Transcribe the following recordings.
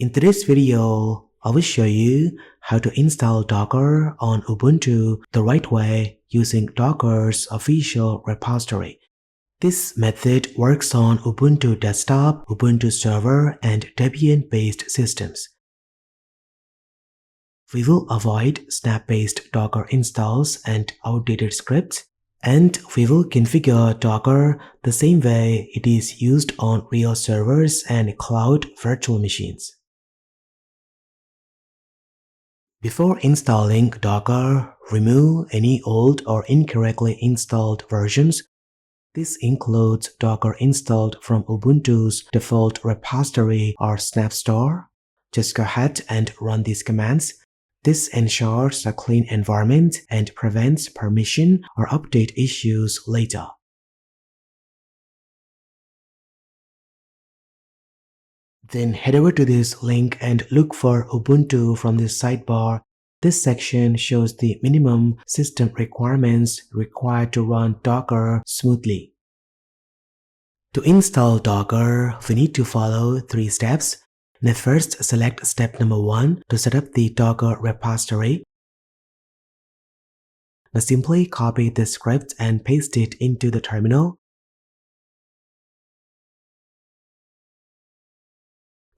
In today's video, I will show you how to install Docker on Ubuntu the right way using Docker's official repository. This method works on Ubuntu desktop, Ubuntu server, and Debian-based systems. We will avoid snap-based Docker installs and outdated scripts, and we will configure Docker the same way it is used on real servers and cloud virtual machines. Before installing Docker, remove any old or incorrectly installed versions. This includes Docker installed from Ubuntu's default repository or snap store. Just go ahead and run these commands. This ensures a clean environment and prevents permission or update issues later. Then head over to this link and look for Ubuntu from this sidebar. This section shows the minimum system requirements required to run Docker smoothly. To install Docker, we need to follow 3 steps. Now first, select step number 1 to set up the Docker repository. Now simply copy the script and paste it into the terminal.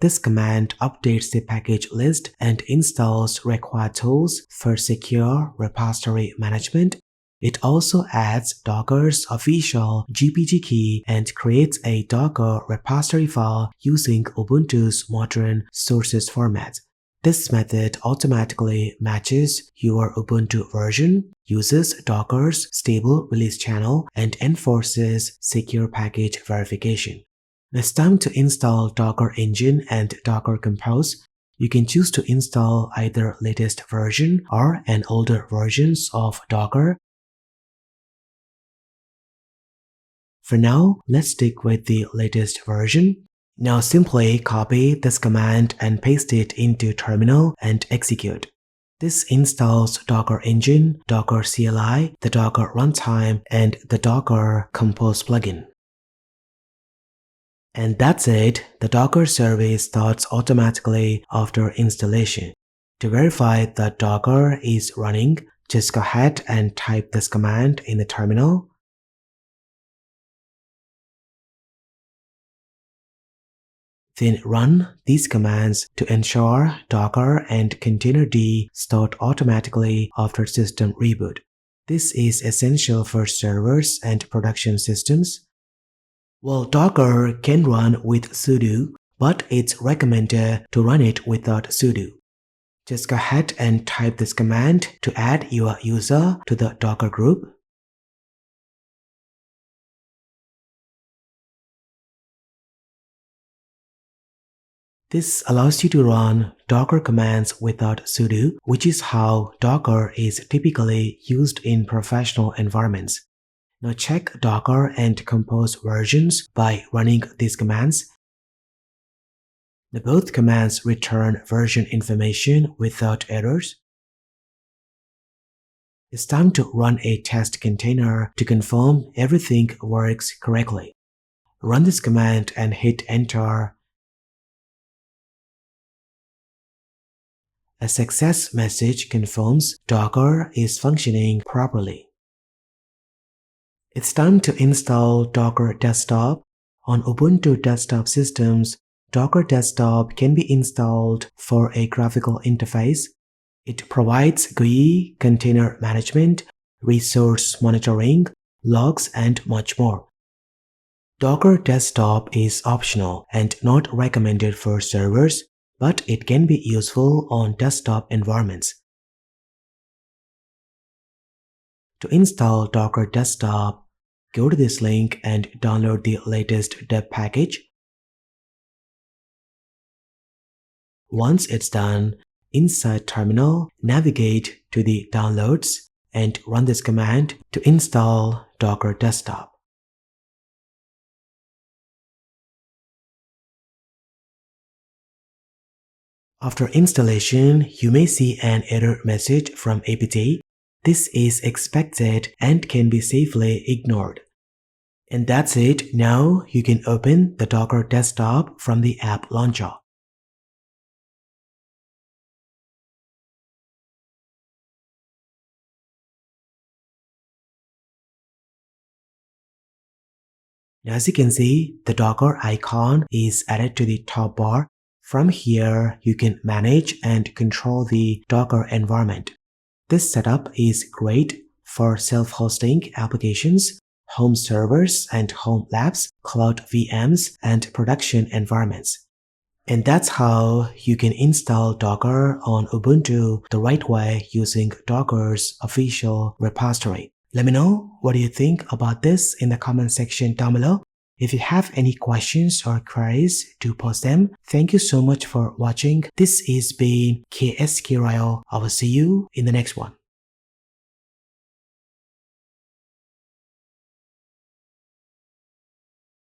This command updates the package list and installs required tools for secure repository management. It also adds Docker's official GPG key and creates a Docker repository file using Ubuntu's modern sources format. This method automatically matches your Ubuntu version, uses Docker's stable release channel, and enforces secure package verification. It's time to install Docker Engine and Docker Compose. You can choose to install either latest version or an older versions of Docker. For now, let's stick with the latest version. Now simply copy this command and paste it into terminal and execute. This installs Docker Engine, Docker CLI, the Docker Runtime, and the Docker Compose plugin. And that's it, the Docker service starts automatically after installation. To verify that Docker is running, just go ahead and type this command in the terminal. Then run these commands to ensure Docker and Containerd start automatically after system reboot. This is essential for servers and production systems. Well, Docker can run with sudo, but it's recommended to run it without sudo. Just go ahead and type this command to add your user to the Docker group. This allows you to run Docker commands without sudo, which is how Docker is typically used in professional environments. Now check Docker and Compose versions by running these commands. Now both commands return version information without errors. It's time to run a test container to confirm everything works correctly. Run this command and hit enter. A success message confirms Docker is functioning properly. It's time to install Docker Desktop. On Ubuntu desktop systems, Docker Desktop can be installed for a graphical interface. It provides GUI, container management, resource monitoring, logs, and much more. Docker Desktop is optional and not recommended for servers, but it can be useful on desktop environments. To install Docker Desktop, go to this link and download the latest deb package. Once it's done, inside terminal, navigate to the downloads and run this command to install Docker Desktop. After installation, you may see an error message from apt. This is expected and can be safely ignored. And that's it. Now you can open the Docker Desktop from the app launcher. As you can see, the Docker icon is added to the top bar. From here, you can manage and control the Docker environment. This setup is great for self-hosting applications, home servers and home labs, cloud VMs, and production environments. And that's how you can install Docker on Ubuntu the right way using Docker's official repository. Let me know what you think about this in the comment section down below. If you have any questions or queries, do post them. Thank you so much for watching. This is been KS Kirayo. I will see you in the next one.